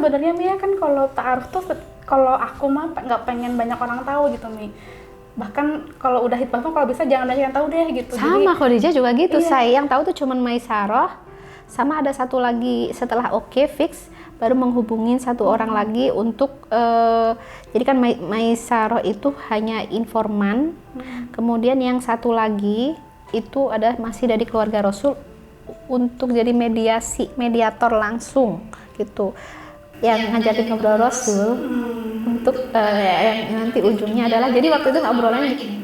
sebenarnya Mia kan kalau ta'aruf tuh kalau aku mah nggak pengen banyak orang tahu gitu Mi. Bahkan kalau udah hitbah pun kalau bisa jangan banyak yang tahu deh gitu. Sama Khadijah juga gitu. Iya. Saya yang tahu tuh cuman Maisarah sama ada satu lagi setelah fix baru menghubungin satu orang lagi untuk jadi kan Maisarah itu hanya informan. Kemudian yang satu lagi itu ada masih dari keluarga Rasul untuk jadi mediator langsung gitu. Yang ngajakin ngobrol Rasul untuk yang nanti ujungnya adalah jadi waktu itu ngobrolannya gini,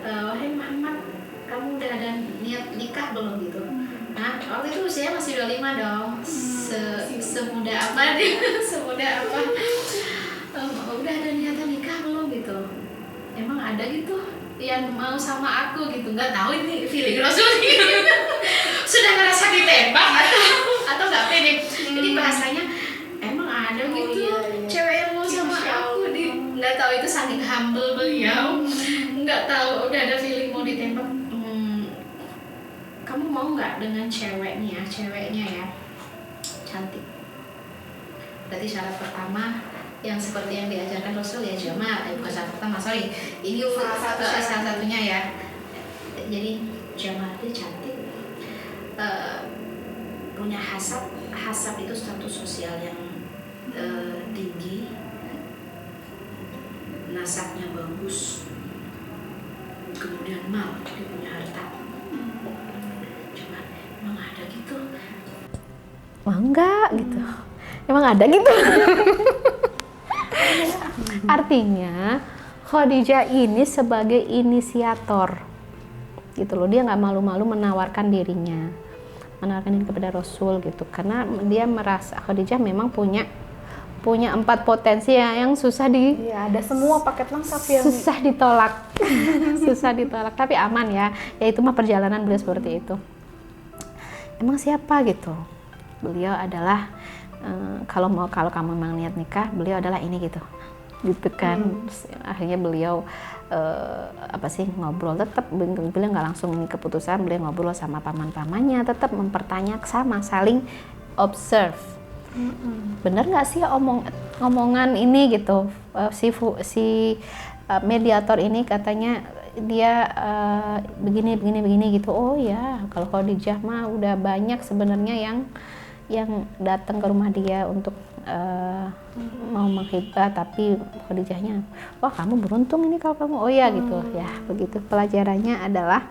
wahai Muhammad, kamu udah ada niat nikah belum gitu? Nah waktu itu usia masih 25 dong, semuda apa semuda apa, udah ada niatan nikah belum gitu? Emang ada gitu yang mau sama aku gitu? Nggak tahu ini feeling Rasul gitu. Sudah ngerasa ditembak atau nggak pede. Jadi bahasanya emang ada gitu cewek yang mau sama aku nggak tahu itu saking humble beliau, nggak tahu udah ada feeling mau ditembak. Kamu mau nggak dengan ceweknya ya cantik? Berarti syarat pertama yang seperti yang diajarkan Rasul ya Jamal, bukan syarat pertama, sorry ini salah satunya ya. Jadi Jamal dia cantik, punya hasab itu status sosial yang tinggi, nasabnya bagus, kemudian dia punya harta. Cuma emang ada gitu? Enggak gitu. Emang ada gitu? Artinya Khadijah ini sebagai inisiator gitu loh, dia nggak malu-malu menawarkan dirinya kepada Rasul gitu, karena dia merasa Khadijah memang punya 4 potensi yang susah ada semua paket lengkap ya susah ditolak susah ditolak, tapi aman ya itu mah perjalanan beliau seperti itu. Emang siapa gitu? Beliau adalah kalau kamu memang niat nikah, beliau adalah ini gitu kan. Akhirnya beliau ngobrol, tetap beliau nggak langsung keputusan, beliau ngobrol sama paman-pamannya, tetap mempertanyakan, sama saling observe. Bener nggak sih omongan ini gitu, si mediator ini katanya dia begini gitu. Oh ya, kalau Khadijah mah udah banyak sebenarnya yang datang ke rumah dia untuk mau menghibah, tapi Khadijahnya, wah kamu beruntung ini kalau kamu, oh ya gitu ya. Begitu pelajarannya adalah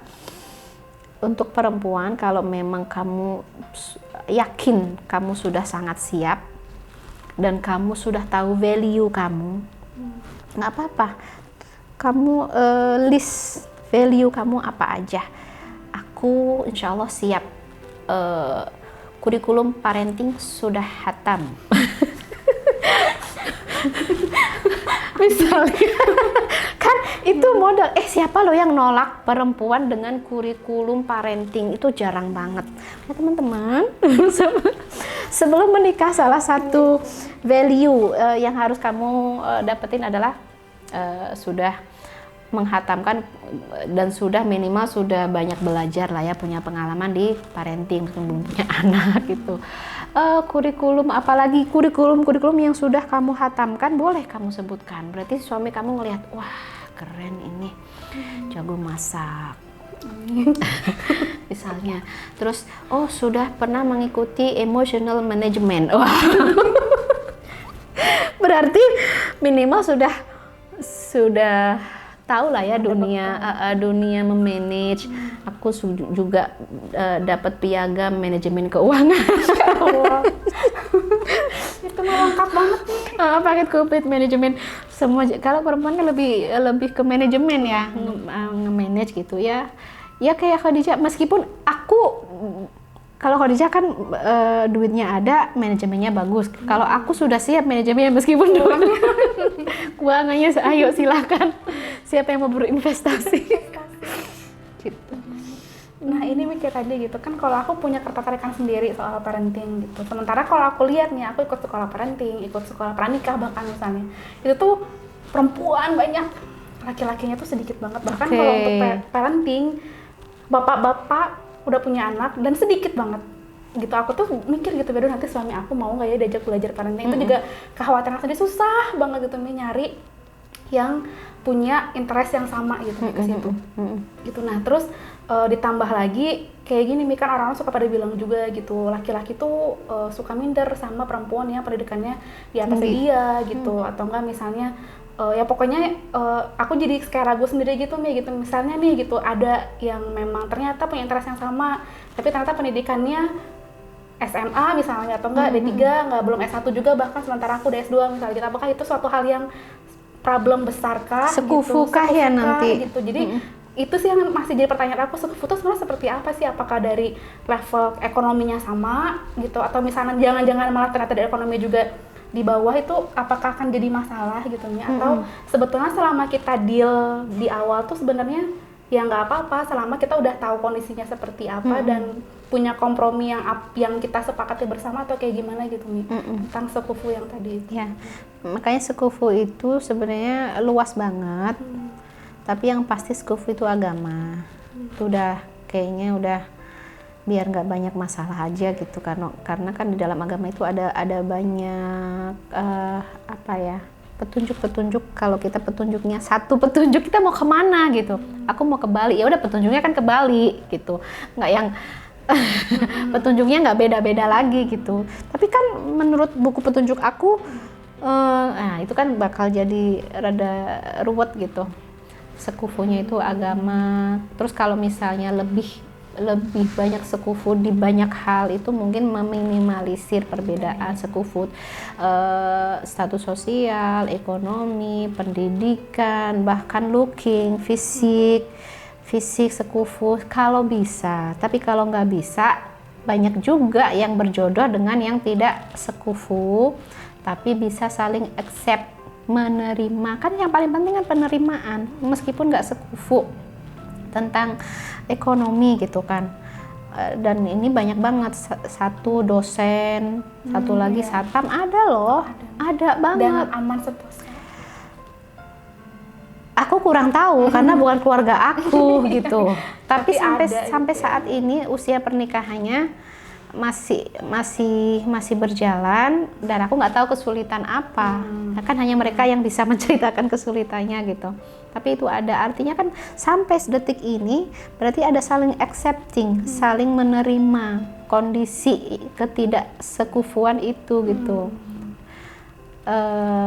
untuk perempuan, kalau memang kamu yakin kamu sudah sangat siap dan kamu sudah tahu value kamu, nggak apa-apa kamu list value kamu apa aja. Aku insya Allah siap, kurikulum parenting sudah hatam. Misalnya kan itu modal. Siapa loh yang nolak perempuan dengan kurikulum parenting? Itu jarang banget ya teman-teman. Sebelum menikah, salah satu value yang harus kamu dapetin adalah sudah menghatamkan dan sudah minimal sudah banyak belajar lah ya, punya pengalaman di parenting sebelum punya anak gitu. Kurikulum, apalagi kurikulum yang sudah kamu hatamkan, boleh kamu sebutkan. Berarti suami kamu ngelihat, wah keren ini, jago masak misalnya. Terus sudah pernah mengikuti emotional management. Wah berarti minimal sudah tahu lah ya dunia memanage. Aku juga dapat piagam manajemen keuangan. Itu lengkap banget nih. Paket komplit manajemen semua. Kalau perempuan kan lebih ke manajemen ya, nge-manage gitu ya. Ya kayak Khadijah, meskipun kalau Khadijah kan duitnya ada, manajemennya bagus. Kalau aku sudah siap manajemennya, meskipun duitnya keuangannya, ayo silakan. Siapa yang mau berinvestasi? Gitu. Nah ini mikir tadi gitu kan, kalau aku punya ketertarikan sendiri soal parenting gitu. Sementara kalau aku lihat nih, aku ikut sekolah parenting, ikut sekolah pranikah bahkan misalnya, itu tuh perempuan banyak, laki-lakinya tuh sedikit banget. Bahkan kalau untuk parenting, bapak-bapak udah punya anak dan sedikit banget gitu. Aku tuh mikir gitu, aduh nanti suami aku mau nggak ya diajak belajar parenting. Itu juga kekhawatiran aku, jadi susah banget gitu Mi nyari yang punya interest yang sama gitu Mi ke situ. Gitu. Nah terus ditambah lagi kayak gini Mi, kan orang-orang suka pada bilang juga gitu, laki-laki tuh suka minder sama perempuan yang pendidikannya di atas dia gitu, atau enggak misalnya ya pokoknya aku jadi kayak ragu sendiri gitu Mi gitu. Misalnya nih gitu, ada yang memang ternyata punya interest yang sama, tapi ternyata pendidikannya SMA misalnya, atau enggak D3, enggak belum S1 juga, bahkan sementara aku udah S2 misalnya gitu. Apakah itu suatu hal yang problem besar kah? Sekufu kah ya nanti? Gitu. Jadi itu sih yang masih jadi pertanyaan aku, sekufu itu sebenarnya seperti apa sih? Apakah dari level ekonominya sama gitu, atau misalnya jangan-jangan malah ternyata dari ekonomi juga di bawah, itu apakah akan jadi masalah gitu ya? Atau sebetulnya selama kita deal di awal tuh sebenarnya ya nggak apa-apa, selama kita udah tahu kondisinya seperti apa dan punya kompromi yang kita sepakati bersama, atau kayak gimana gitu Mi tentang sekufu yang tadi itu. Ya, makanya sekufu itu sebenarnya luas banget. Tapi yang pasti sekufu itu agama. Itu udah kayaknya udah biar nggak banyak masalah aja gitu, karena kan di dalam agama itu ada banyak apa ya, petunjuk-petunjuk. Kalau kita petunjuknya satu petunjuk, kita mau kemana gitu. Aku mau ke Bali, ya udah petunjuknya kan ke Bali gitu. Nggak yang petunjuknya nggak beda-beda lagi gitu. Tapi kan menurut buku petunjuk aku, nah itu kan bakal jadi rada ruwet gitu. Sekufunya itu agama. Terus kalau misalnya lebih banyak sekufu di banyak hal, itu mungkin meminimalisir perbedaan sekufu, status sosial, ekonomi, pendidikan, bahkan looking, fisik sekufu kalau bisa. Tapi kalau nggak bisa, banyak juga yang berjodoh dengan yang tidak sekufu tapi bisa saling accept, menerima. Kan yang paling penting kan penerimaan, meskipun nggak sekufu tentang ekonomi gitu kan. Dan ini banyak banget, satu dosen, satu lagi satpam, ada loh, ada banget. Dan aman sepuasnya. Aku kurang tahu karena bukan keluarga aku gitu. Tapi sampai saat ini usia pernikahannya masih berjalan, dan aku nggak tahu kesulitan apa. Kan hanya mereka yang bisa menceritakan kesulitannya gitu. Tapi itu ada, artinya kan sampai detik ini berarti ada saling accepting, saling menerima kondisi ketidaksekufuan itu gitu.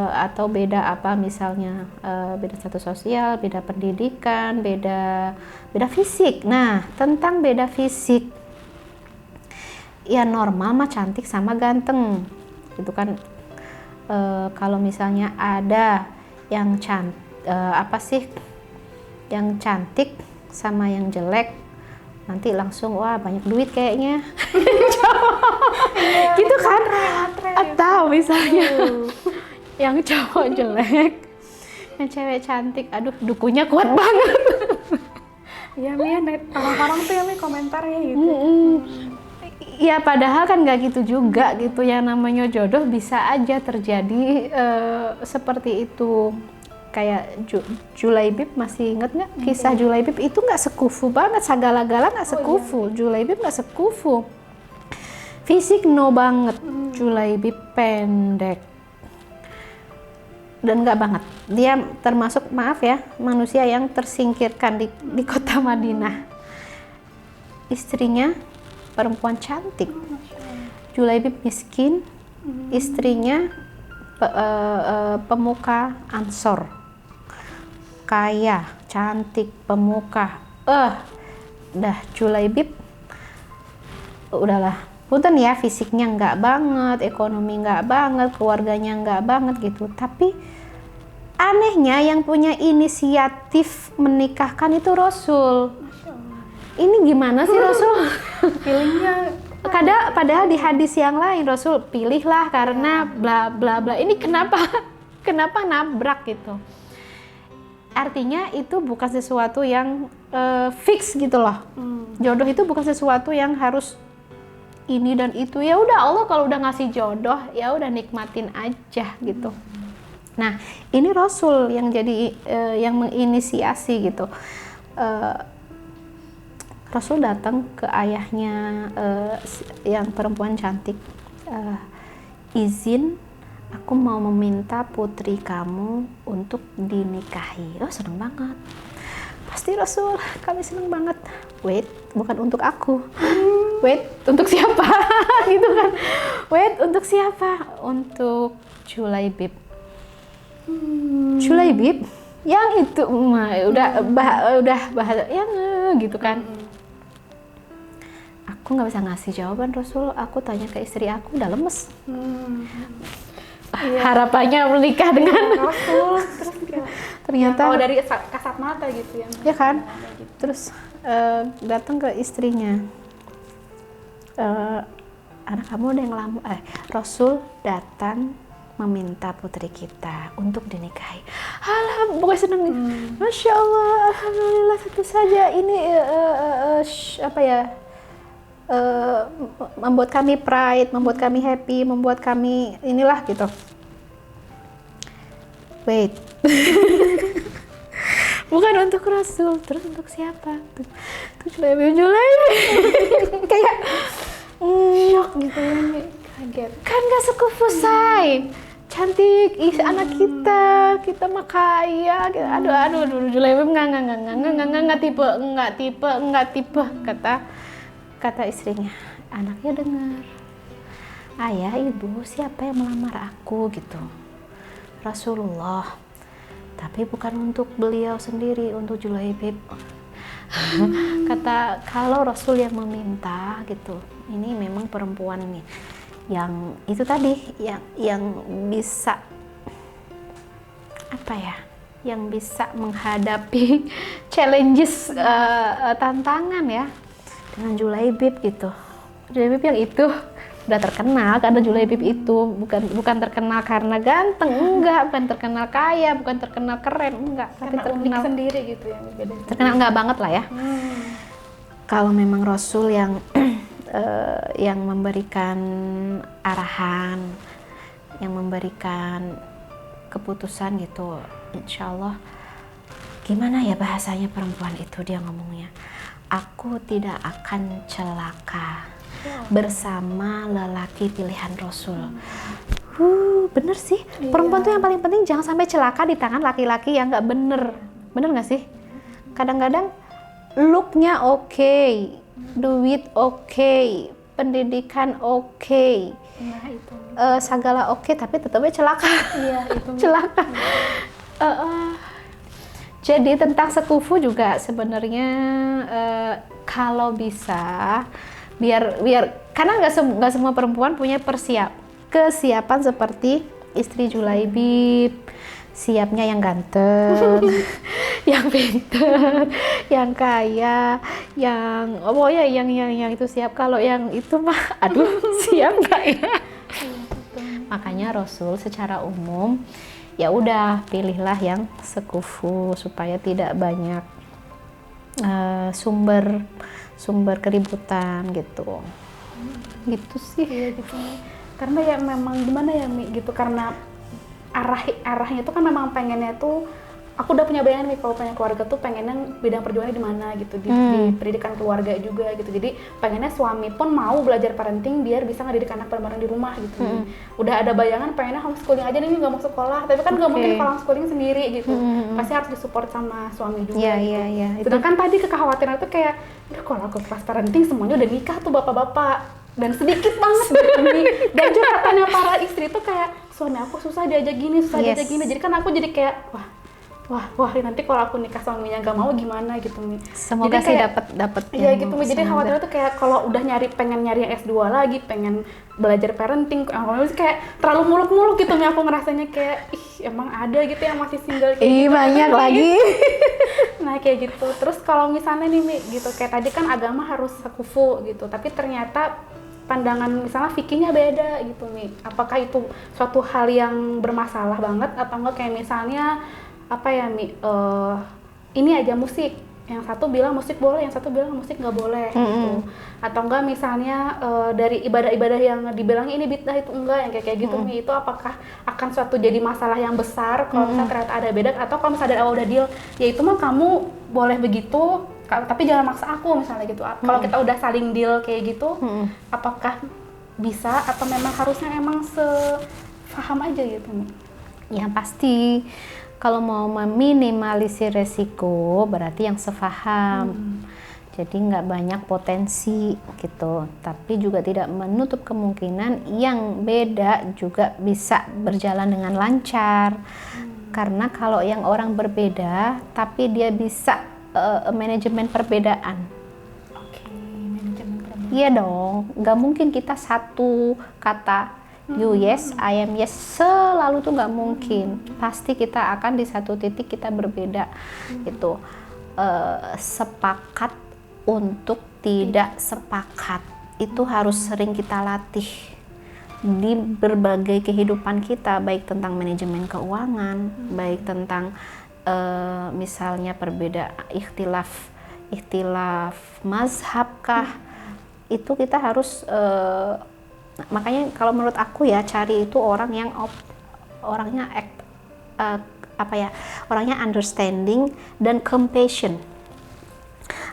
Atau beda apa misalnya, beda status sosial, beda pendidikan, beda fisik. Nah, tentang beda fisik, ya normal mah cantik sama ganteng gitu kan. Kalau misalnya ada yang yang cantik sama yang jelek, nanti langsung wah banyak duit kayaknya. Gitu kan. Atau misalnya yang cowok jelek, yang cewek cantik, aduh dukunya kuat banget. Iya Mi, orang-orang tuh yang Mi komentarnya gitu. Ya padahal kan nggak gitu juga gitu, yang namanya jodoh bisa aja terjadi seperti itu. Kayak Julaibib, masih inget nggak kisah Julaibib? Itu nggak sekufu banget, Sagala-gala nggak sekufu. Julaibib nggak sekufu, fisik no banget. Julaibib pendek dan nggak banget. Dia termasuk, maaf ya, manusia yang tersingkirkan di kota Madinah. Istrinya perempuan cantik. Julaibib miskin, istrinya pemuka Ansor, kaya, cantik, pemuka. Dah Julaibib udahlah, punten ya, fisiknya nggak banget, ekonomi nggak banget, keluarganya nggak banget gitu. Tapi anehnya yang punya inisiatif menikahkan itu Rasul. Ini gimana sih Rasul? Feelingnya Padahal di hadis yang lain Rasul pilihlah karena bla bla bla. Ini kenapa nabrak gitu? Artinya itu bukan sesuatu yang fix gitu loh. Jodoh itu bukan sesuatu yang harus ini dan itu. Ya udah, Allah kalau udah ngasih jodoh ya udah nikmatin aja gitu. Nah, ini Rasul yang jadi yang menginisiasi gitu. Rasul datang ke ayahnya yang perempuan cantik, izin, aku mau meminta putri kamu untuk dinikahi. Oh, seneng banget. Pasti Rasul, kami seneng banget. Wait, bukan untuk aku. Wait, untuk siapa? Gitu kan. Wait, untuk siapa? Untuk Julaibib. Julaibib? Yang itu mah udah bahasa yang gitu kan. Aku nggak bisa ngasih jawaban Rasul. Aku tanya ke istri aku, udah lemes. Harapannya menikah dengan Rasul, terus kayak ternyata kalau dari kasat mata gitu ya. Ya kan? Terus datang ke istrinya. Anak kamu udah yang lama. Rasul datang meminta putri kita untuk dinikahi. Alhamdulillah, pokoknya seneng. Masya Allah, alhamdulillah, tentu saja ini apa ya? Membuat kami pride, membuat kami happy, membuat kami inilah gitu. Wait. Bukan untuk Rasul, terus untuk siapa? Tuh Julaibib. Kayak Shock gitu ya, kaget. kan gak sekufu say, cantik, anak kita mah kaya. Aduh, Julaibib nggak tipe, kata istrinya. Anaknya dengar, ayah, ibu, siapa yang melamar aku gitu? Rasulullah, tapi bukan untuk beliau sendiri, untuk Julaibib. Kata, kalau Rasul yang meminta gitu, ini memang perempuan nih yang itu tadi, yang bisa apa ya, yang bisa menghadapi challenges, tantangan ya, dengan Julaibib gitu. Julaibib yang itu udah terkenal karena Julaibib itu bukan terkenal karena ganteng, enggak, bukan terkenal kaya, bukan terkenal keren, enggak, tapi Karena terkenal unik sendiri gitu ya, beda. terkenal enggak banget lah ya. Kalau memang Rasul yang yang memberikan arahan, yang memberikan keputusan gitu, insya Allah, gimana ya bahasanya perempuan itu, dia ngomongnya, aku tidak akan celaka bersama lelaki pilihan Rasul. Bener sih, perempuan tuh yang paling penting jangan sampai celaka di tangan laki-laki yang nggak bener nggak sih? Kadang-kadang looknya oke, duit oke, pendidikan oke, Nah itu. segala oke, tapi tetapnya celaka. Iya itu. Celaka. Jadi tentang sekufu juga sebenarnya, kalau bisa biar karena nggak semua perempuan punya kesiapan seperti istri Julaibib, siapnya yang ganteng, yang pintar, yang kaya, yang pokoknya yang itu siap. Kalau yang itu mah aduh, siap nggak ya? Makanya Rasul secara umum ya udah pilihlah yang sekufu supaya tidak banyak sumber keributan gitu. Gitu sih. Iya gitu. Karena ya memang gimana ya Mi gitu, karena arahnya tuh kan memang pengennya tuh, aku udah punya bayangan nih kalau punya keluarga tuh pengennya bidang perjuangannya di mana gitu, di pendidikan keluarga juga gitu. Jadi pengennya suami pun mau belajar parenting biar bisa ngedidik anak bareng-bareng di rumah gitu. Udah ada bayangan pengennya homeschooling aja nih, nggak mau sekolah, tapi kan nggak mungkin kalau homeschooling sendiri gitu. Pasti harus disupport sama suami juga. Iya. Sedangkan tadi kekhawatiran itu kayak, kalau aku kelas parenting semuanya udah nikah tuh bapak-bapak, dan sedikit banget gitu nih. Dan curhatannya para istri tuh kayak, suami aku susah diajak gini, diajak gini. Jadi kan aku jadi kayak wah nanti kalau aku nikah suaminya nggak mau gimana gitu nih. Semoga jadi sih kayak, dapat iya gitu. Jadi khawatirnya tuh kayak kalau udah pengen nyari yang S2 lagi, pengen belajar parenting, kayak terlalu muluk-muluk gitu nih. Aku ngerasanya kayak emang ada gitu yang masih single kayak gitu. Banyak lagi. Nah kayak gitu. Terus kalau misalnya nih Mi, gitu kayak tadi kan agama harus sekufu gitu, tapi ternyata pandangan misalnya fikihnya beda gitu Mi. Apakah itu suatu hal yang bermasalah banget atau enggak? Kayak misalnya apa ya Mi, ini aja musik, yang satu bilang musik boleh, yang satu bilang musik nggak boleh gitu. Atau enggak misalnya dari ibadah-ibadah yang dibilang ini bid'ah itu enggak, yang kayak gitu Mi, itu apakah akan suatu jadi masalah yang besar kalau misalnya ternyata ada beda, atau kalau misalnya dari awal udah deal, ya itu mah kamu boleh begitu, Tapi jangan maksa aku misalnya gitu. Kalau kita udah saling deal kayak gitu, apakah bisa atau memang harusnya emang sepaham aja gitu nih? Yang pasti kalau mau meminimalisir resiko berarti yang sepaham. Jadi nggak banyak potensi gitu, tapi juga tidak menutup kemungkinan yang beda juga bisa berjalan dengan lancar. Karena kalau yang orang berbeda, tapi dia bisa manajemen perbedaan. Oke, manajemen perbedaan. Iya dong, nggak mungkin kita satu kata you yes, I am yes selalu tuh nggak mungkin. Pasti kita akan di satu titik kita berbeda. Itu sepakat untuk tidak sepakat itu harus sering kita latih di berbagai kehidupan kita, baik tentang manajemen keuangan, baik tentang misalnya perbedaan ikhtilaf mazhab kah, itu kita harus makanya kalau menurut aku ya, cari itu orang yang orangnya orangnya understanding dan compassion.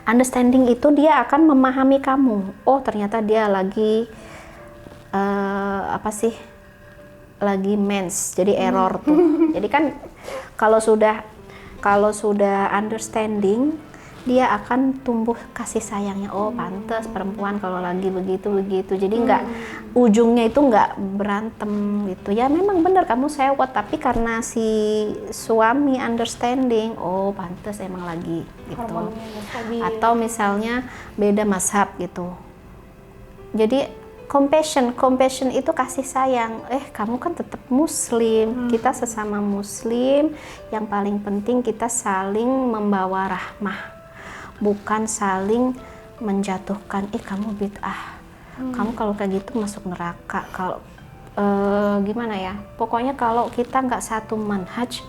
Understanding itu dia akan memahami kamu. Oh, ternyata dia lagi lagi mens, jadi error tuh. Jadi kan kalau sudah understanding, dia akan tumbuh kasih sayangnya. Oh, pantas perempuan kalau lagi begitu. Jadi nggak ujungnya itu nggak berantem gitu. Ya memang benar kamu sewot, tapi karena si suami understanding, oh pantas emang lagi gitu. Atau misalnya beda mazhab gitu. Jadi compassion itu kasih sayang. Kamu kan tetap muslim, kita sesama muslim, yang paling penting kita saling membawa rahmah, bukan saling menjatuhkan. Kamu bid'ah, kamu kalau kayak gitu masuk neraka. Kalau gimana ya, pokoknya kalau kita nggak satu manhaj,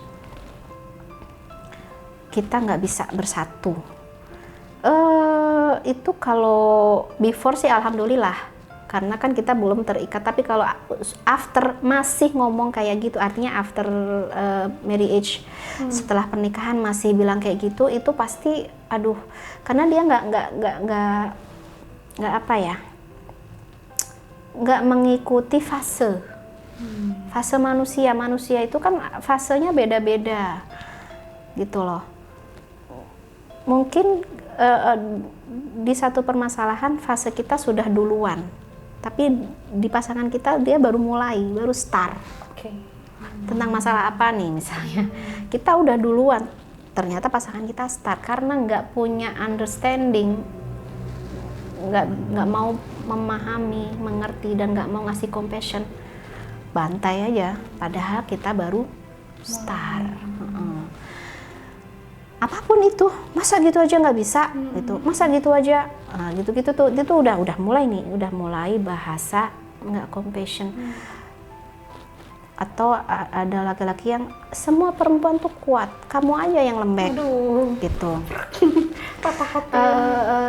kita nggak bisa bersatu. Itu kalau before sih alhamdulillah, karena kan kita belum terikat. Tapi kalau after masih ngomong kayak gitu, artinya after marriage, setelah pernikahan masih bilang kayak gitu, itu pasti aduh, karena dia nggak mengikuti fase manusia itu kan fasenya beda-beda gitu loh. Mungkin di satu permasalahan fase kita sudah duluan, tapi di pasangan kita dia baru start. Tentang masalah apa nih misalnya, kita udah duluan, ternyata pasangan kita start karena nggak punya understanding, nggak mau memahami, mengerti, dan nggak mau ngasih compassion, bantai aja, padahal kita baru start. Apapun itu, masa gitu aja nggak bisa, gitu, masa gitu aja, gitu tuh, itu udah mulai bahasa nggak compassion. Atau ada laki-laki yang semua perempuan tuh kuat, kamu aja yang lembek. Aduh. Gitu. Kata-kata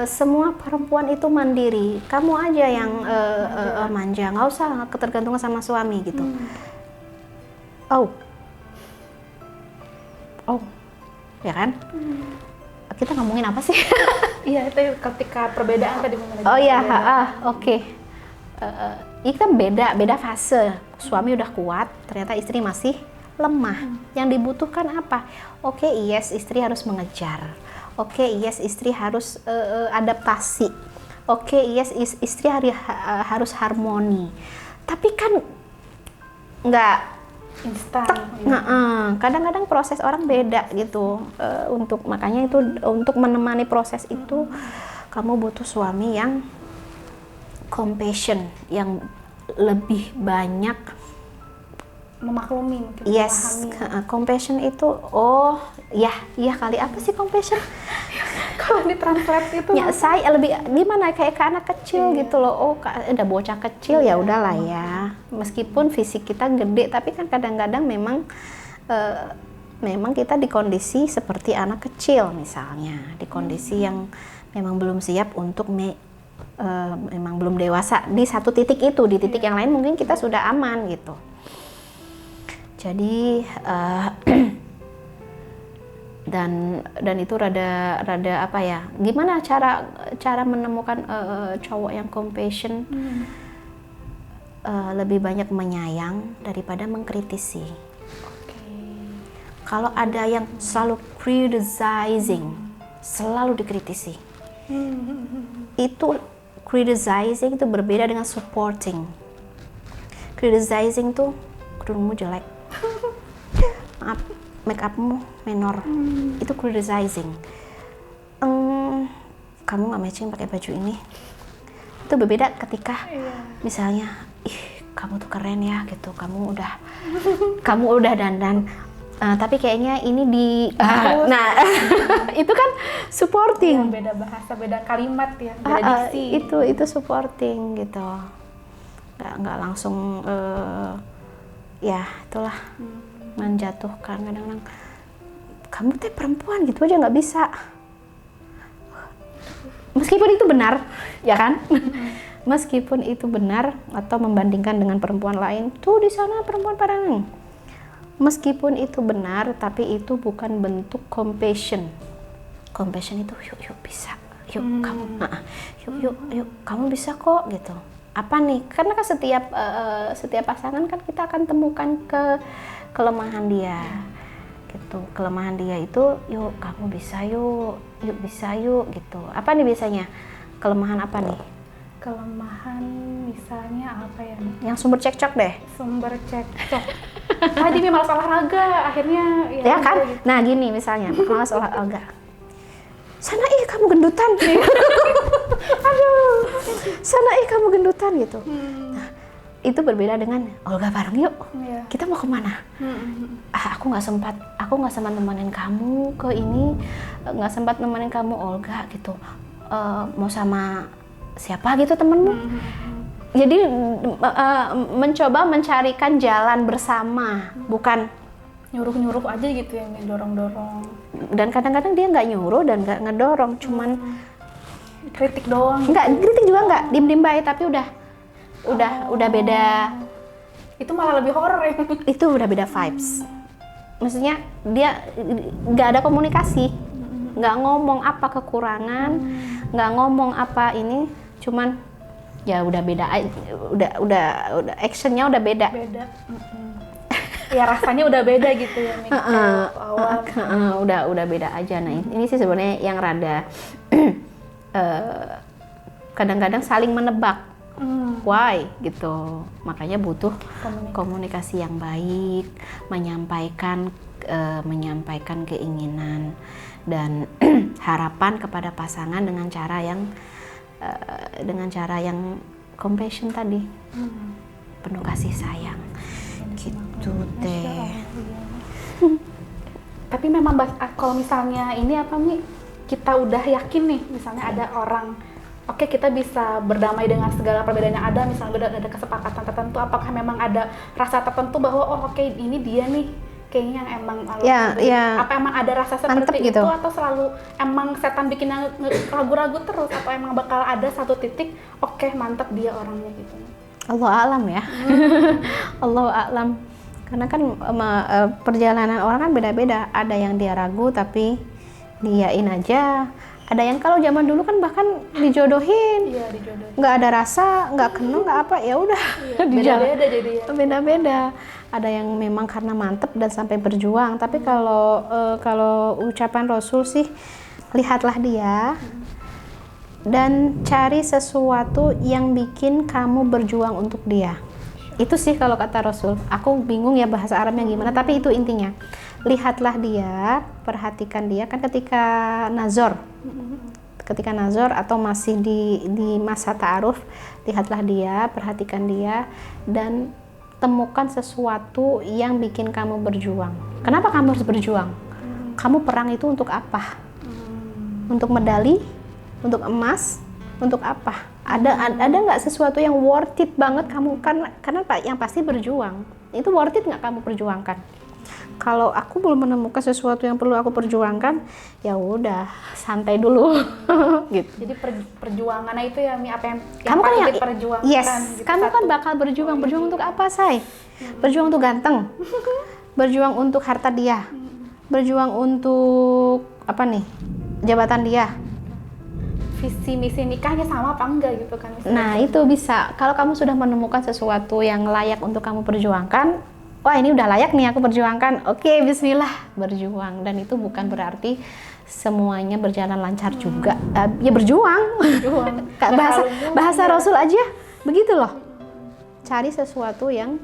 semua perempuan itu mandiri, kamu aja yang manja, nggak usah ketergantungan sama suami gitu. Oh, ya kan? Kita ngomongin apa sih? Iya, itu ketika perbedaan tadi mengenai. Oh iya, oke. Ini kan beda fase. Suami udah kuat, ternyata istri masih lemah. Yang dibutuhkan apa? Oke, yes, istri harus mengejar. Oke, yes, istri harus adaptasi. Oke, yes, istri harus harmoni. Tapi kan nggak instan. Kadang-kadang proses orang beda gitu. Makanya itu untuk menemani proses itu, kamu butuh suami yang compassion, yang lebih banyak memaklumi, mungkin yes, memahami. Compassion itu iya kali, apa sih compassion? Kalau ditranslate itu Ya, saya lebih gimana, kayak ke anak kecil gitu loh. Udah bocah kecil, ya udahlah ya. Meskipun fisik kita gede, tapi kan kadang-kadang memang kita di kondisi seperti anak kecil misalnya, di kondisi yang memang belum siap untuk memang belum dewasa di satu titik itu, di titik yang lain mungkin kita sudah aman gitu. Jadi dan itu rada apa ya, gimana cara menemukan cowok yang compassion, lebih banyak menyayang daripada mengkritisi. Kalau ada yang selalu criticizing, selalu dikritisi, itu criticizing itu berbeda dengan supporting. Criticizing tuh kerudungmu jelek, maaf, make upmu menor, itu criticizing. Kamu nggak matching pakai baju ini. Itu berbeda ketika misalnya, ih kamu tuh keren ya gitu, kamu udah dandan. Tapi kayaknya ini nah itu kan supporting. Beda bahasa, beda kalimat ya, beda diksi. Itu supporting gitu. Nggak langsung ya itulah menjatuhkan. Kadang-kadang kamu teh perempuan gitu aja nggak bisa. Meskipun itu benar, ya kan? Meskipun itu benar, atau membandingkan dengan perempuan lain, tuh di sana perempuan pada meskipun itu benar, tapi itu bukan bentuk compassion. Compassion itu yuk bisa, yuk kamu, yuk kamu bisa kok gitu. Apa nih? Karena kan setiap pasangan kan kita akan temukan kelemahan dia, gitu. Kelemahan dia itu, yuk kamu bisa, yuk bisa yuk gitu. Apa nih biasanya? Kelemahan apa nih? Kelemahan misalnya apa ya? Yang sumber cekcok deh. Sumber cekcok. Tadi malas olahraga, akhirnya ya kan? Gitu. Nah gini misalnya, malas olahraga. Sana kamu gendutan. Aduh. Sana kamu gendutan gitu. Nah, itu berbeda dengan Olga bareng yuk. Kita mau kemana? Aku nggak sempat nemenin kamu ke ini, nggak sempat nemenin kamu Olga gitu. Mau sama siapa gitu temenmu? Jadi mencoba mencarikan jalan bersama, bukan nyuruh aja gitu ya, dorong. Dan kadang-kadang dia nggak nyuruh dan nggak ngedorong, cuman kritik doang. Nggak kritik juga nggak, diem baik, tapi udah beda. Itu malah lebih horor ya. Itu udah beda vibes. Maksudnya dia nggak ada komunikasi, nggak ngomong apa kekurangan, nggak ngomong apa ini, cuman ya udah beda, udah actionnya udah beda. Ya rasanya udah beda gitu ya, awal. Udah beda aja. Nah ini sih sebenarnya yang rada kadang-kadang saling menebak. Why gitu, makanya butuh komunikasi yang baik, menyampaikan keinginan dan harapan kepada pasangan dengan cara yang compassion tadi, penuh kasih sayang gitu deh. Tapi memang kalau misalnya ini apa nih, kita udah yakin nih misalnya ada orang, oke, kita bisa berdamai dengan segala perbedaan yang ada, misalnya udah ada kesepakatan tertentu, apakah memang ada rasa tertentu bahwa oke, ini dia nih kayaknya yang emang apa emang ada rasa seperti itu, atau selalu emang setan bikin ragu-ragu terus, atau emang bakal ada satu titik oke, mantap dia orangnya gitu. Allah alam ya. Allah alam. Karena kan perjalanan orang kan beda-beda. Ada yang dia ragu tapi diain aja. Ada yang kalau zaman dulu kan bahkan dijodohin, nggak ada rasa, nggak kenal, nggak apa, ya udah. Beda-beda jadi ya. Beda-beda. Ada yang memang karena mantep dan sampai berjuang. Tapi kalau ucapan Rasul sih, lihatlah dia dan cari sesuatu yang bikin kamu berjuang untuk dia. Itu sih kalau kata Rasul. Aku bingung ya bahasa Arabnya gimana, tapi itu intinya. Lihatlah dia, perhatikan dia, kan ketika nazar atau masih di masa ta'aruf, lihatlah dia, perhatikan dia, dan temukan sesuatu yang bikin kamu berjuang. Kenapa kamu harus berjuang? Kamu perang itu untuk apa? Untuk medali? Untuk emas? Untuk apa? Ada nggak sesuatu yang worth it banget kamu, karena yang pasti berjuang itu worth it nggak kamu perjuangkan? Kalau aku belum menemukan sesuatu yang perlu aku perjuangkan, ya udah santai dulu. Gitu. Jadi perjuangannya itu ya, apa yang kamu kan yang diperjuangkan? Yes, gitu, kamu kan bakal berjuang. Berjuang untuk apa, say? Berjuang untuk ganteng, berjuang untuk harta dia, Berjuang untuk apa nih? Jabatan dia. Visi misi nikahnya sama apa enggak gitu kan misalnya. Nah, itu bisa. Kalau kamu sudah menemukan sesuatu yang layak untuk kamu perjuangkan, wah ini udah layak nih aku perjuangkan. Oke, bismillah, berjuang. Dan itu bukan berarti semuanya berjalan lancar juga. Ya berjuang. bahasa Rasul aja begitu loh. Cari sesuatu yang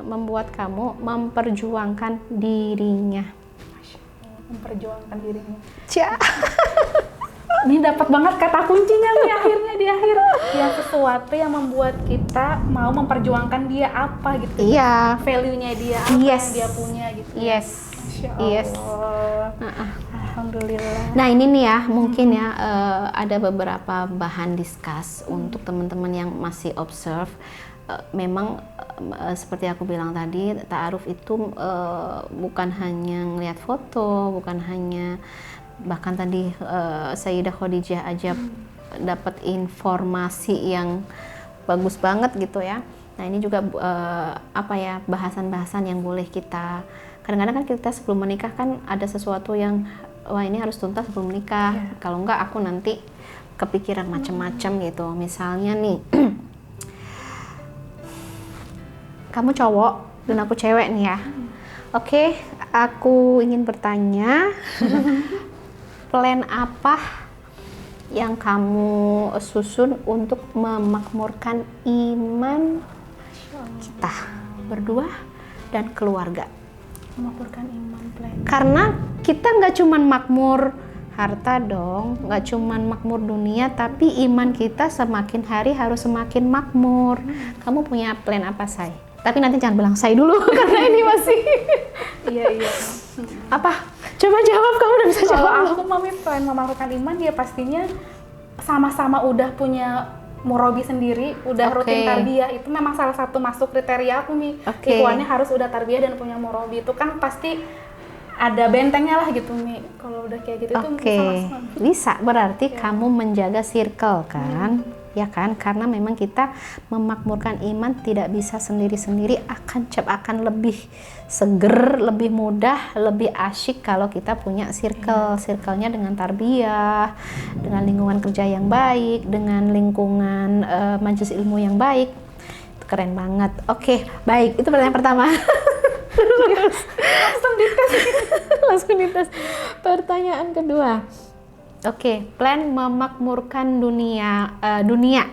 membuat kamu memperjuangkan dirinya. Memperjuangkan dirinya. Cia. Ini dapat banget kata kuncinya nih akhirnya di akhir. Yang sesuatu yang membuat kita mau memperjuangkan dia apa gitu. Iya. Value-nya dia apa yang dia punya gitu. Yes. Masya Allah. Yes. Alhamdulillah. Nah ini nih ya mungkin ya ada beberapa bahan discuss untuk teman-teman yang masih observe. Memang seperti aku bilang tadi, ta'aruf itu bukan hanya ngelihat foto, bukan hanya bahkan tadi Sayyidah Khadijah aja dapat informasi yang bagus banget gitu ya. Nah ini juga apa ya, bahasan-bahasan yang boleh kita, kadang-kadang kan kita sebelum menikah kan ada sesuatu yang wah ini harus tuntas sebelum menikah. Kalau enggak aku nanti kepikiran macam-macam gitu. Misalnya nih kamu cowok dan aku cewek nih ya. Oke, aku ingin bertanya plan apa yang kamu susun untuk memakmurkan iman kita berdua dan keluarga? Memakmurkan iman plan. Karena kita nggak cuman makmur harta dong, nggak cuman makmur dunia, tapi iman kita semakin hari harus semakin makmur. Kamu punya plan apa, Say? Tapi nanti jangan bilang Say dulu karena ini masih Iya. apa? Coba jawab, kamu udah bisa jawab. Kalau aku mami plan memakmurkan iman ya pastinya sama-sama udah punya murabi sendiri, udah rutin tarbiyah. Itu memang salah satu masuk kriteria aku nih. Ikhwannya harus udah tarbiyah dan punya murabi. Itu kan pasti ada bentengnya lah gitu Mi. Kalau udah kayak gitu itu bisa berarti kamu menjaga circle kan? Ya kan, karena memang kita memakmurkan iman tidak bisa sendiri-sendiri, akan lebih seger, lebih mudah, lebih asyik kalau kita punya circle-nya dengan tarbiyah, dengan lingkungan kerja yang baik, dengan lingkungan majelis ilmu yang baik. Itu keren banget. Oke, baik, itu pertanyaan pertama. langsung dites. Pertanyaan kedua. Oke, plan memakmurkan dunia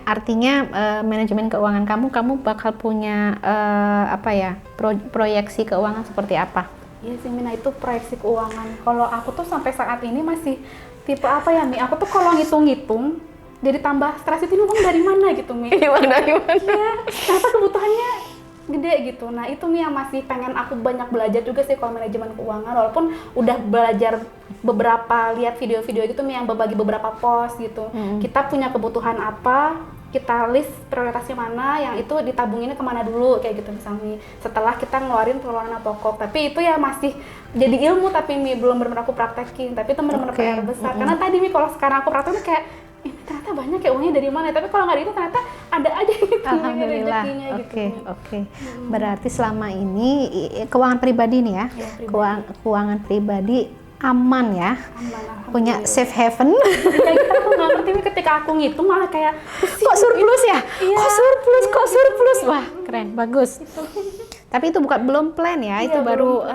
artinya manajemen keuangan kamu bakal punya apa ya, proyeksi keuangan seperti apa? Iya sih Mina, itu proyeksi keuangan. Kalau aku tuh sampai saat ini masih tipe apa ya Mi? Aku tuh kalau ngitung-ngitung jadi tambah stres, itu uang dari mana gitu Mi? Dari mana? Iya, ternyata kebutuhannya gede gitu. Nah itu nih yang masih pengen aku banyak belajar juga sih kalau manajemen keuangan, walaupun udah belajar beberapa, lihat video-video gitu nih yang berbagi beberapa pos gitu. Kita punya kebutuhan apa, kita list prioritasnya mana, yang itu ditabunginnya kemana dulu kayak gitu misalnya. Setelah kita ngeluarin pengeluaran pokok, tapi itu ya masih jadi ilmu, tapi Mi belum benar-benar aku praktekin. Tapi itu benar-benar PR besar. Karena tadi Mi kalau sekarang aku praktekin kayak ini ternyata banyak ya uangnya dari mana, tapi kalau nggak itu ternyata ada aja gitu. Alhamdulillah. Oke. Berarti selama ini keuangan pribadi nih ya, keuangan pribadi aman ya, punya safe haven. Ya kita tuh nggak ngerti nih, ketika aku ngitung malah kayak kok surplus ya, kok surplus, wah keren, bagus. Tapi itu belum plan ya, itu baru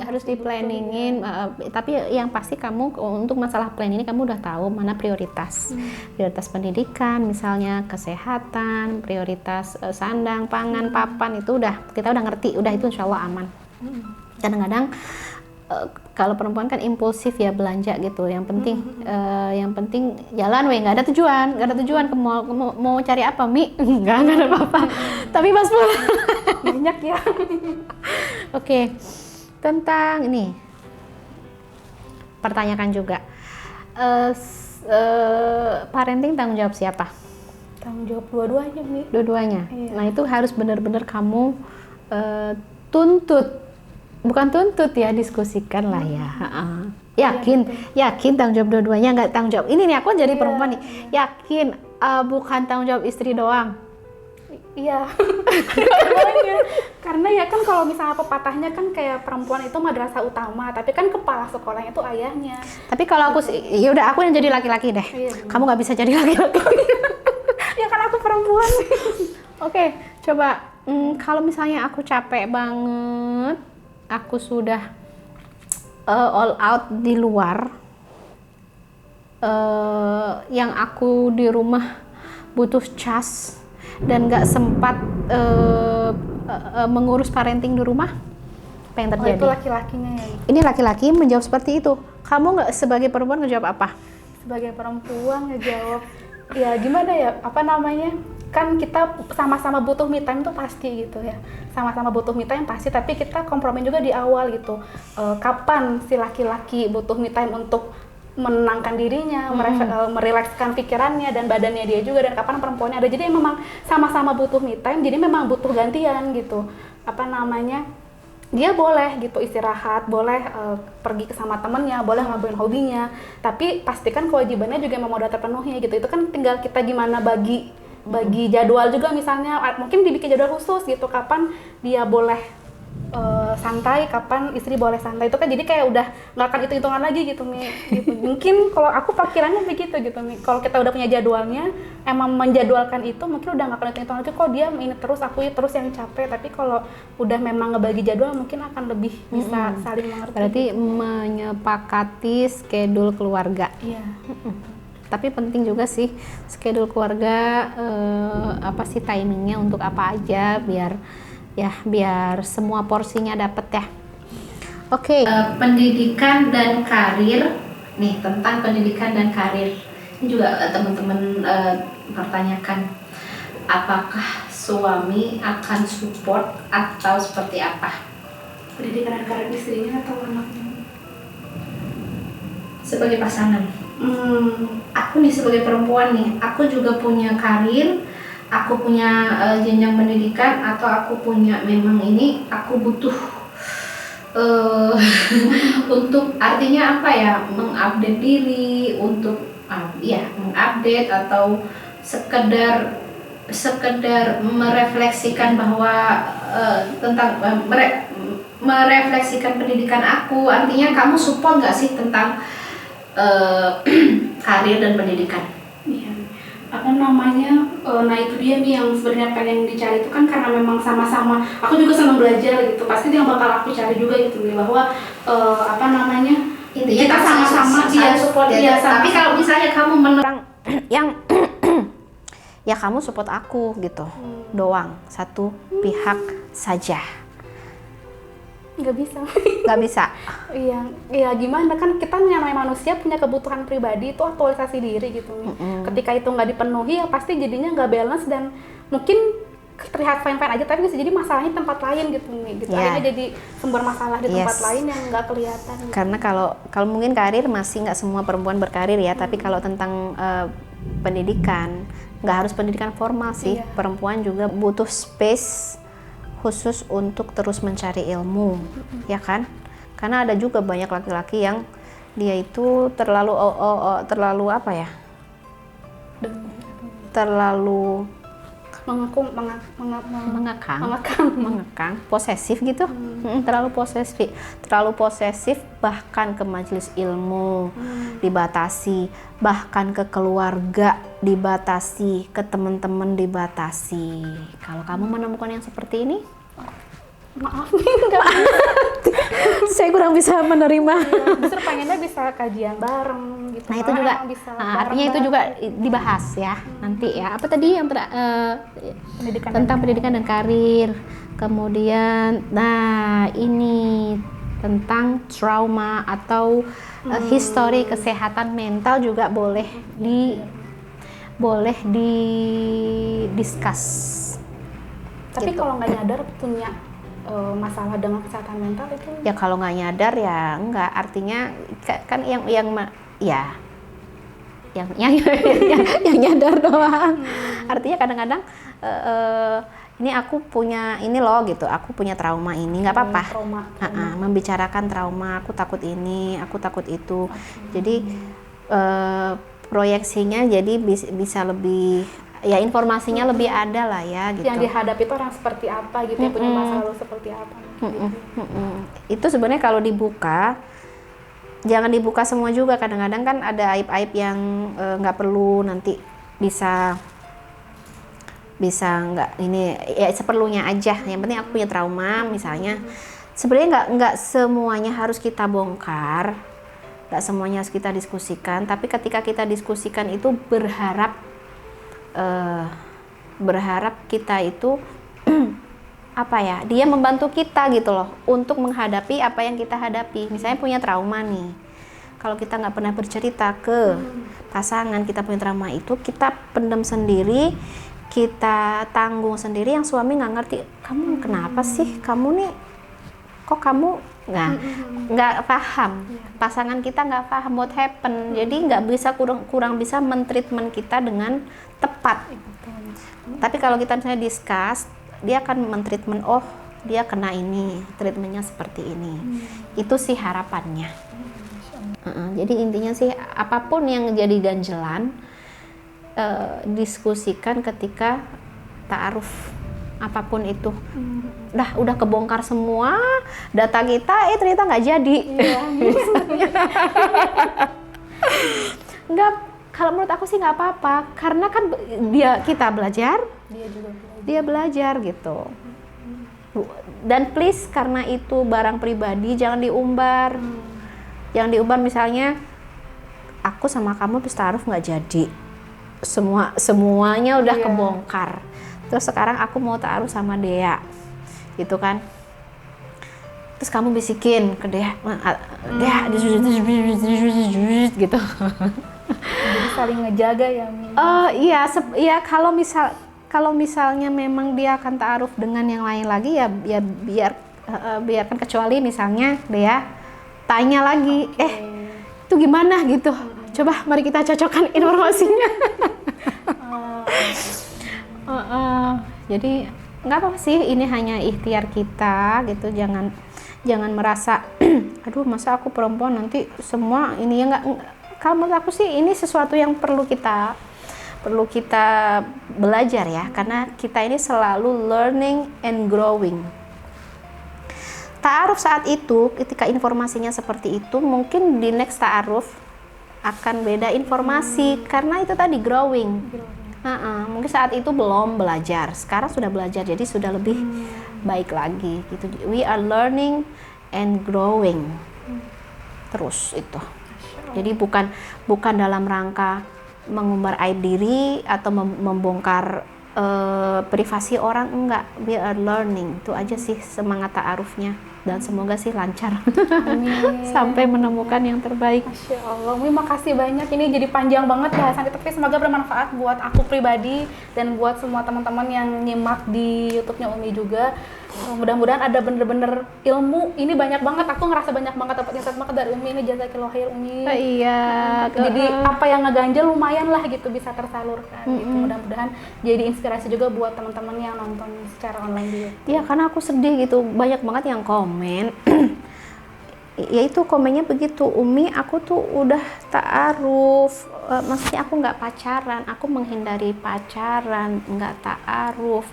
harus di planningin. Tapi yang pasti kamu untuk masalah plan ini kamu udah tahu mana prioritas. Prioritas pendidikan, misalnya kesehatan, prioritas sandang, pangan, papan, itu kita udah ngerti, udah itu insya Allah aman. Kadang-kadang kalau perempuan kan impulsif ya belanja gitu. Yang penting jalan nggak ada tujuan. Mau cari apa Mi? Nggak ada apa-apa. Tapi pas pulang banyak ya. Oke. Tentang ini pertanyakan juga parenting tanggung jawab siapa? Tanggung jawab dua-duanya Mi. Dua-duanya. Iya. Nah itu harus benar-benar kamu tuntut. Bukan tuntut ya, diskusikan lah ya. Yakin tanggung jawab dua-duanya, nggak tanggung jawab ini nih, aku jadi perempuan nih, yakin bukan tanggung jawab istri doang. Iya. Karena ya kan kalau misalnya pepatahnya kan kayak perempuan itu madrasah utama, tapi kan kepala sekolahnya itu ayahnya. Tapi kalau aku ya udah aku yang jadi laki-laki deh. Iya, Kamu nggak bisa jadi laki-laki. Ya kan aku perempuan. Oke, coba kalau misalnya aku capek banget, aku sudah all out di luar, yang aku di rumah butuh cas dan nggak sempat mengurus parenting di rumah, apa yang terjadi? Itu laki-lakinya ya. Ini laki-laki menjawab seperti itu. Kamu nggak sebagai perempuan ngejawab apa? Sebagai perempuan ngejawab, ya gimana ya, apa namanya, kan kita sama-sama butuh me time tuh pasti gitu ya, sama-sama butuh me time pasti, tapi kita kompromi juga di awal gitu. Kapan si laki-laki butuh me time untuk menenangkan dirinya, merilekskan pikirannya dan badannya dia juga, dan kapan perempuannya ada. Jadi memang sama-sama butuh me time, jadi memang butuh gantian gitu. Apa namanya, dia boleh gitu istirahat, boleh pergi ke sama temennya, boleh ngelakuin hobinya, tapi pastikan kewajibannya juga memang udah terpenuhi gitu. Itu kan tinggal kita gimana bagi jadwal juga, misalnya mungkin dibikin jadwal khusus gitu, kapan dia boleh santai, kapan istri boleh santai. Itu kan jadi kayak udah nggak akan hitung-hitungan lagi gitu nih gitu. Mungkin kalau aku pikirannya begitu gitu nih, kalau kita udah punya jadwalnya, emang menjadwalkan itu, mungkin udah nggak akan hitung-hitungan lagi, kok dia ini terus, aku terus yang capek. Tapi kalau udah memang ngebagi jadwal, mungkin akan lebih bisa saling mengerti. Berarti menyepakati schedule keluarga. Iya. Tapi penting juga sih schedule keluarga, apa sih timingnya untuk apa aja, biar semua porsinya dapet ya. Oke. Pendidikan dan karir nih, tentang pendidikan dan karir ini juga teman-teman pertanyakan, apakah suami akan support atau seperti apa? Pendidikan dan karir istrinya atau anaknya? Sebagai pasangan. Aku nih sebagai perempuan nih, aku juga punya karir, aku punya jenjang pendidikan, atau aku punya memang ini, aku butuh untuk artinya apa ya, mengupdate diri, untuk mengupdate atau sekedar merefleksikan bahwa tentang merefleksikan pendidikan aku. Artinya kamu support nggak sih tentang karir dan pendidikan? Iya, apa namanya, nah itu dia nih yang sebenarnya pengen dicari itu kan, karena memang sama-sama, aku juga senang belajar gitu, pasti itu yang bakal aku cari juga gitu nih, bahwa apa namanya, intinya kita sama-sama dia support ya. Tapi kalau misalnya kamu menerang yang ya kamu support aku gitu doang, satu pihak saja, nggak bisa. nggak bisa. Iya gimana, kan kita namanya manusia punya kebutuhan pribadi, itu aktualisasi diri gitu nih. Ketika itu nggak dipenuhi, ya pasti jadinya nggak balance, dan mungkin terlihat fine-fine aja, tapi bisa jadi masalahnya tempat lain gitu nih, gitu. Akhirnya jadi sumber masalah di tempat lain yang nggak kelihatan gitu. Karena kalau mungkin karir masih nggak semua perempuan berkarir ya, tapi kalau tentang pendidikan, nggak harus pendidikan formal sih, perempuan juga butuh space khusus untuk terus mencari ilmu, ya kan? Karena ada juga banyak laki-laki yang dia itu terlalu apa ya? Terlalu mengekang, posesif gitu, terlalu posesif, bahkan ke majelis ilmu dibatasi, bahkan ke keluarga dibatasi, ke teman-teman dibatasi. Kalau kamu menemukan yang seperti ini, maaf nih, enggak. Saya kurang bisa menerima. Justru pengennya bisa kajian bareng gitu. Nah itu juga, artinya itu juga dibahas ya nanti ya. Apa tadi yang tentang pendidikan dan karir. Kemudian, nah ini tentang trauma atau histori kesehatan mental juga boleh discuss. Tapi gitu. kalau nggak nyadar punya masalah dengan kesehatan mental itu? Ya kalau nggak nyadar ya enggak, artinya kan yang nyadar doang. Artinya kadang-kadang ini aku punya ini loh gitu, aku punya trauma ini, nggak apa-apa. Membicarakan trauma, aku takut ini, aku takut itu. Jadi proyeksinya jadi bisa lebih ya informasinya lebih ada lah ya gitu. Yang dihadapi itu orang seperti apa gitu, yang punya masa lalu seperti apa. Itu sebenarnya kalau dibuka, jangan dibuka semua juga. Kadang-kadang kan ada aib-aib yang nggak perlu, nanti bisa nggak, ini ya seperlunya aja. Yang penting aku punya trauma misalnya. Sebenarnya nggak semuanya harus kita bongkar, nggak semuanya harus kita diskusikan. Tapi ketika kita diskusikan itu berharap kita itu apa ya, dia membantu kita gitu loh untuk menghadapi apa yang kita hadapi. Misalnya punya trauma nih, kalau kita nggak pernah bercerita ke pasangan kita punya trauma itu, kita pendam sendiri, kita tanggung sendiri, yang suami nggak ngerti, kamu kenapa sih, kamu nih kok kamu nggak paham, pasangan kita nggak paham what happen, jadi nggak bisa kurang bisa mentreatment kita dengan tepat. Tapi kalau kita misalnya discuss, dia akan mentreatment, oh dia kena ini, treatmentnya seperti ini. Itu sih harapannya. Jadi intinya sih apapun yang jadi ganjelan, diskusikan ketika ta'aruf, apapun itu. Udah kebongkar semua data kita, ternyata nggak jadi. Nggak, kalau menurut aku sih nggak apa-apa, karena kan kita belajar, dia belajar gitu. Dan please, karena itu barang pribadi, jangan diumbar. Jangan diumbar, misalnya aku sama kamu terus ta'aruf nggak jadi, semuanya udah kebongkar, terus sekarang aku mau ta'aruf sama Dea gitu kan, terus kamu bisikin ke Dea, Dea gitu. Jadi saling ngejaga ya. Iya, kalau misalnya memang dia akan ta'aruf dengan yang lain lagi, ya biarkan, kecuali misalnya Dea tanya lagi, itu gimana gitu, coba mari kita cocokkan informasinya. Jadi nggak apa sih, ini hanya ikhtiar kita gitu, jangan merasa aduh masa aku perempuan nanti semua ini ya, nggak. Kalau menurut aku sih ini sesuatu yang perlu kita belajar ya, karena kita ini selalu learning and growing. Ta'aruf saat itu, ketika informasinya seperti itu, mungkin di next ta'aruf akan beda informasi, karena itu tadi growing. Mungkin saat itu belum belajar, sekarang sudah belajar, jadi sudah lebih baik lagi gitu. We are learning and growing terus itu. Jadi bukan dalam rangka mengumbar aib diri atau membongkar privasi orang, enggak. We are learning, itu aja sih semangat ta'arufnya. Dan semoga sih lancar. Amin. Sampai menemukan yang terbaik. Masya Allah, Umi makasih banyak. Ini jadi panjang banget bahasan kita, tapi semoga bermanfaat buat aku pribadi dan buat semua teman-teman yang nyimak di YouTube-nya Umi juga. Mudah-mudahan ada bener-bener ilmu. Ini banyak banget, aku ngerasa banyak banget dapat insight banget dari Umi. Ini jazakillah khair Umi. Iya. Jadi apa yang ngeganjel lumayan lah gitu, bisa tersalurkan gitu. Mudah-mudahan jadi inspirasi juga buat teman-teman yang nonton secara online di YouTube. Iya, karena aku sedih gitu, banyak banget yang komen. Yaitu komennya begitu, Umi aku tuh udah ta'aruf, maksudnya aku nggak pacaran, aku menghindari pacaran, nggak ta'aruf,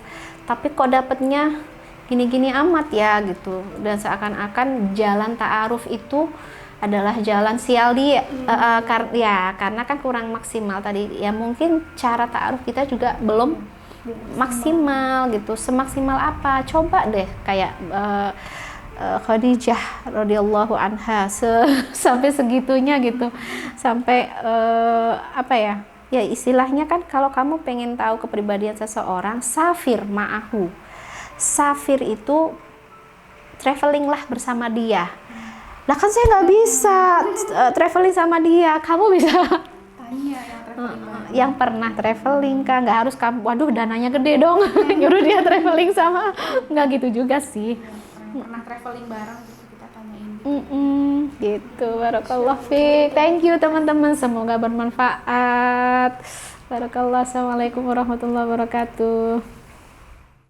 tapi kok dapetnya gini-gini amat ya gitu. Dan seakan-akan jalan ta'aruf itu adalah jalan sial dia, karena kan kurang maksimal tadi ya, mungkin cara ta'aruf kita juga belum maksimal gitu. Semaksimal apa, coba deh kayak Khadijah radhiyallahu anha sampai segitunya gitu, sampai apa ya istilahnya kan, kalau kamu pengen tahu kepribadian seseorang, safir ma'ahu, safir itu traveling lah bersama dia. Lah kan saya nggak bisa traveling sama dia, kamu bisa Tanya yang pernah traveling kan, nggak harus kamu, waduh dananya gede dong nyuruh dia traveling sama, nggak gitu juga sih. pernah traveling bareng gitu, kita tanyain Gitu. Barakallah fiik. Thank you teman-teman, semoga bermanfaat. Barakallah. Assalamualaikum warahmatullahi wabarakatuh.